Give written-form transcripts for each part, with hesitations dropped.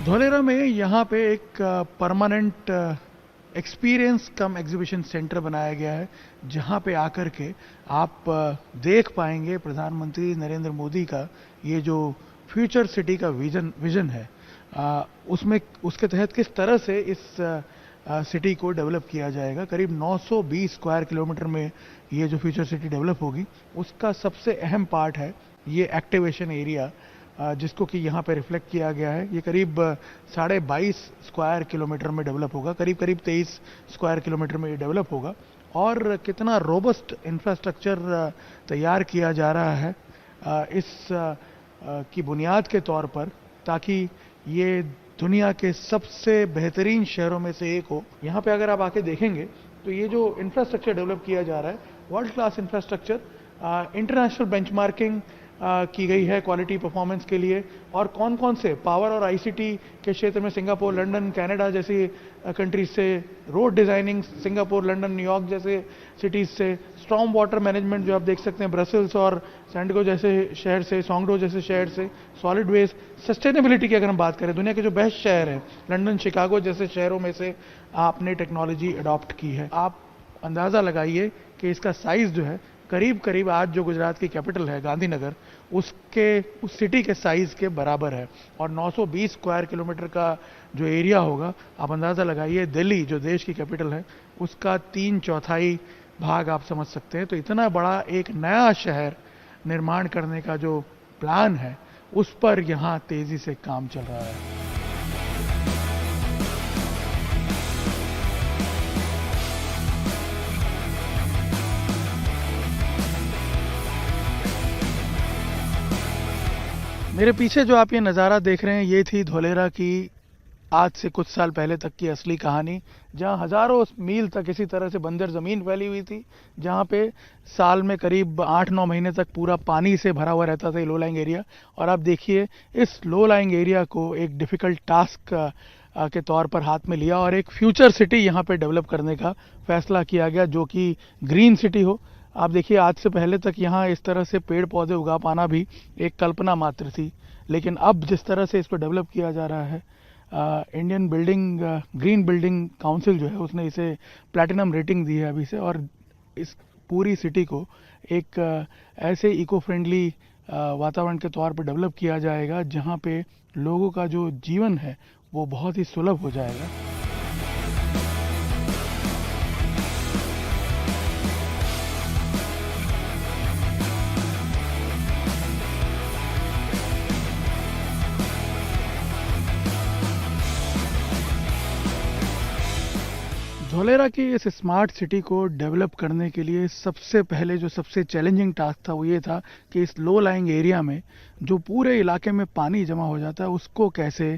धोलेरा में यहाँ पे एक परमानेंट एक्सपीरियंस कम एग्जीबिशन सेंटर बनाया गया है, जहाँ पे आकर के आप देख पाएंगे प्रधानमंत्री नरेंद्र मोदी का ये जो फ्यूचर सिटी का विजन है। उसमें उसके तहत किस तरह से इस सिटी को डेवलप किया जाएगा। करीब 920 स्क्वायर किलोमीटर में ये जो फ्यूचर सिटी डेवलप होगी, उसका सबसे अहम पार्ट है ये एक्टिवेशन एरिया, जिसको कि यहाँ पे रिफ्लेक्ट किया गया है। ये करीब 22.5 स्क्वायर किलोमीटर में डेवलप होगा, करीब करीब 23 स्क्वायर किलोमीटर में ये डेवलप होगा। और कितना रोबस्ट इंफ्रास्ट्रक्चर तैयार किया जा रहा है इस की बुनियाद के तौर पर, ताकि ये दुनिया के सबसे बेहतरीन शहरों में से एक हो। यहाँ पे अगर आप आके देखेंगे तो ये जो इंफ्रास्ट्रक्चर डेवलप किया जा रहा है, world class infrastructure, international benchmarking की गई है क्वालिटी परफॉर्मेंस के लिए। और कौन कौन से पावर और आईसीटी के क्षेत्र में सिंगापुर, लंदन, कनाडा जैसी कंट्रीज से, road designing Singapore, London, New York जैसे सिटीज से, स्ट्रॉम वाटर मैनेजमेंट जो आप देख सकते हैं ब्रसेल्स और सैंडिगो जैसे शहर से, सोंगडो जैसे शहर से, सॉलिड वेस्ट, सस्टेनेबिलिटी की अगर हम बात करें, दुनिया के जो बेस्ट शहर है लंदन, शिकागो जैसे शहरों में से आपने टेक्नोलॉजी अडॉप्ट की है। आप अंदाज़ा लगाइए कि इसका साइज़ जो है करीब करीब आज जो गुजरात की कैपिटल है गांधीनगर, उस सिटी के साइज़ के बराबर है। और 920 स्क्वायर किलोमीटर का जो एरिया होगा, आप अंदाज़ा लगाइए दिल्ली जो देश की कैपिटल है उसका 3/4 भाग आप समझ सकते हैं। तो इतना बड़ा एक नया शहर निर्माण करने का जो प्लान है, उस पर यहाँ तेज़ी से काम चल रहा है। मेरे पीछे जो आप ये नज़ारा देख रहे हैं, ये थी धोलेरा की आज से कुछ साल पहले तक की असली कहानी, जहां हज़ारों मील तक इसी तरह से बंजर ज़मीन फैली हुई थी, जहां पे साल में करीब 8-9 महीने तक पूरा पानी से भरा हुआ रहता था ये लो लाइंग एरिया। और आप देखिए इस लो लाइंग एरिया को एक डिफ़िकल्ट टास्क के तौर पर हाथ में लिया और एक फ्यूचर सिटी यहाँ पे डेवलप करने का फैसला किया गया, जो कि ग्रीन सिटी हो। आप देखिए आज से पहले तक यहाँ इस तरह से पेड़ पौधे उगा पाना भी एक कल्पना मात्र थी, लेकिन अब जिस तरह से इसको डेवलप किया जा रहा है, इंडियन ग्रीन बिल्डिंग काउंसिल जो है उसने इसे प्लैटिनम रेटिंग दी है अभी से। और इस पूरी सिटी को एक ऐसे इको फ्रेंडली वातावरण के तौर पर डेवलप किया जाएगा, जहाँ पे लोगों का जो जीवन है वो बहुत ही सुलभ हो जाएगा। धोलेरा की इस स्मार्ट सिटी को डेवलप करने के लिए सबसे पहले जो सबसे चैलेंजिंग टास्क था वो ये था कि इस लो लाइंग एरिया में जो पूरे इलाके में पानी जमा हो जाता है उसको कैसे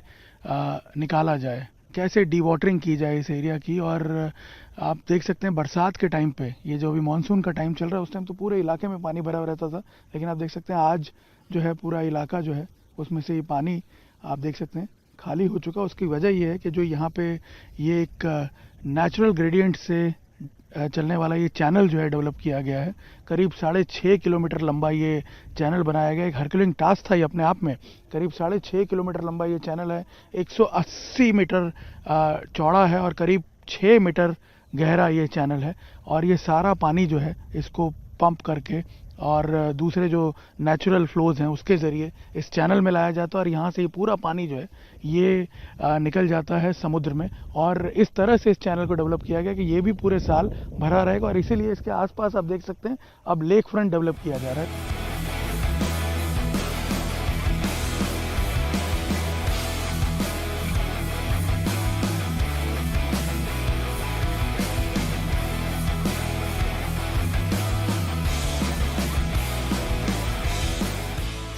निकाला जाए, कैसे डीवाटरिंग की जाए इस एरिया की। और आप देख सकते हैं बरसात के टाइम पे, ये जो अभी मानसून का टाइम चल रहा है, उस टाइम तो पूरे इलाके में पानी भरा हुआ रहता था, लेकिन आप देख सकते हैं आज जो है पूरा इलाका जो है उसमें से ये पानी आप देख सकते हैं खाली हो चुका। उसकी वजह ये है कि जो यहाँ पे ये एक नेचुरल ग्रेडियंट से चलने वाला ये चैनल जो है डेवलप किया गया है। करीब 6.5 किलोमीटर लंबा ये चैनल बनाया गया। एक हरक्यूलिंग टास्क था ये अपने आप में। करीब 6.5 किलोमीटर लंबा ये चैनल है, 180 मीटर चौड़ा है और करीब 6 मीटर गहरा ये चैनल है। और ये सारा पानी जो है इसको पंप करके और दूसरे जो नेचुरल फ्लोज हैं उसके ज़रिए इस चैनल में लाया जाता है, और यहाँ से ये पूरा पानी जो है ये निकल जाता है समुद्र में। और इस तरह से इस चैनल को डेवलप किया गया कि ये भी पूरे साल भरा रहेगा, और इसीलिए इसके आसपास आप देख सकते हैं अब लेक फ्रंट डेवलप किया जा रहा है।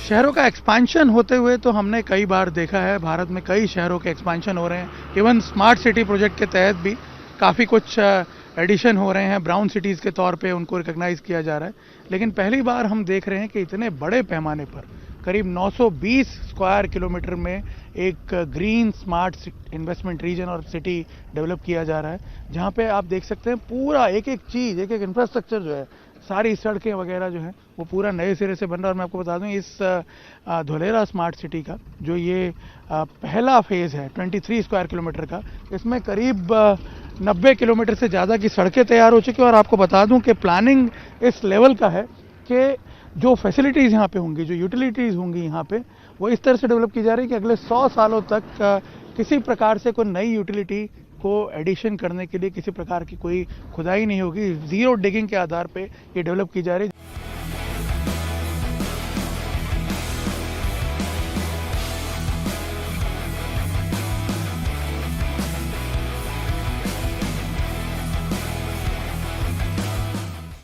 शहरों का एक्सपेंशन होते हुए तो हमने कई बार देखा है, भारत में कई शहरों के एक्सपेंशन हो रहे हैं। इवन स्मार्ट सिटी प्रोजेक्ट के तहत भी काफ़ी कुछ एडिशन हो रहे हैं, ब्राउन सिटीज़ के तौर पे उनको रिकॉग्नाइज किया जा रहा है। लेकिन पहली बार हम देख रहे हैं कि इतने बड़े पैमाने पर करीब 920 स्क्वायर किलोमीटर में एक ग्रीन स्मार्ट इन्वेस्टमेंट रीजन और सिटी डेवलप किया जा रहा है, जहाँ पे आप देख सकते हैं पूरा एक एक चीज़, एक एक इंफ्रास्ट्रक्चर जो है सारी सड़कें वगैरह जो हैं वो पूरा नए सिरे से बन रहा है। और मैं आपको बता दूं इस धोलेरा स्मार्ट सिटी का जो ये पहला फेज़ है 23 स्क्वायर किलोमीटर का, इसमें करीब 90 किलोमीटर से ज़्यादा की सड़कें तैयार हो चुकी हैं। और आपको बता दूं कि प्लानिंग इस लेवल का है कि जो फैसिलिटीज़ यहाँ पे होंगी, जो यूटिलिटीज़ होंगी यहाँ पे, वो इस तरह से डेवलप की जा रही है कि अगले 100 सालों तक किसी प्रकार से कोई नई यूटिलिटी को एडिशन करने के लिए किसी प्रकार की कोई खुदाई नहीं होगी। ज़ीरो डिगिंग के आधार पे ये डेवलप की जा रही है।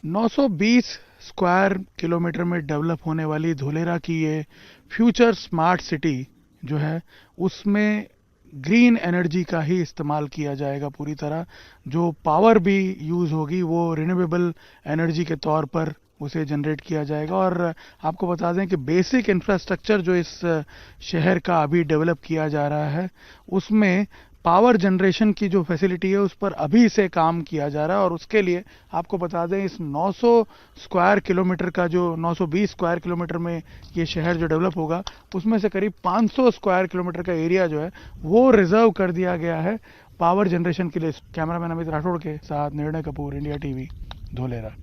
920 स्क्वायर किलोमीटर में डेवलप होने वाली धोलेरा की ये फ्यूचर स्मार्ट सिटी जो है उसमें ग्रीन एनर्जी का ही इस्तेमाल किया जाएगा पूरी तरह। जो पावर भी यूज़ होगी वो रिन्यूएबल एनर्जी के तौर पर उसे जनरेट किया जाएगा। और आपको बता दें कि बेसिक इंफ्रास्ट्रक्चर जो इस शहर का अभी डेवलप किया जा रहा है उसमें पावर जनरेशन की जो फैसिलिटी है उस पर अभी से काम किया जा रहा है। और उसके लिए आपको बता दें इस 900 स्क्वायर किलोमीटर का जो 920 स्क्वायर किलोमीटर में ये शहर जो डेवलप होगा उसमें से करीब 500 स्क्वायर किलोमीटर का एरिया जो है वो रिजर्व कर दिया गया है पावर जनरेशन के लिए। कैमरामैन अमित राठौड़ के साथ निर्णय कपूर, इंडिया टीवी, धोलेरा।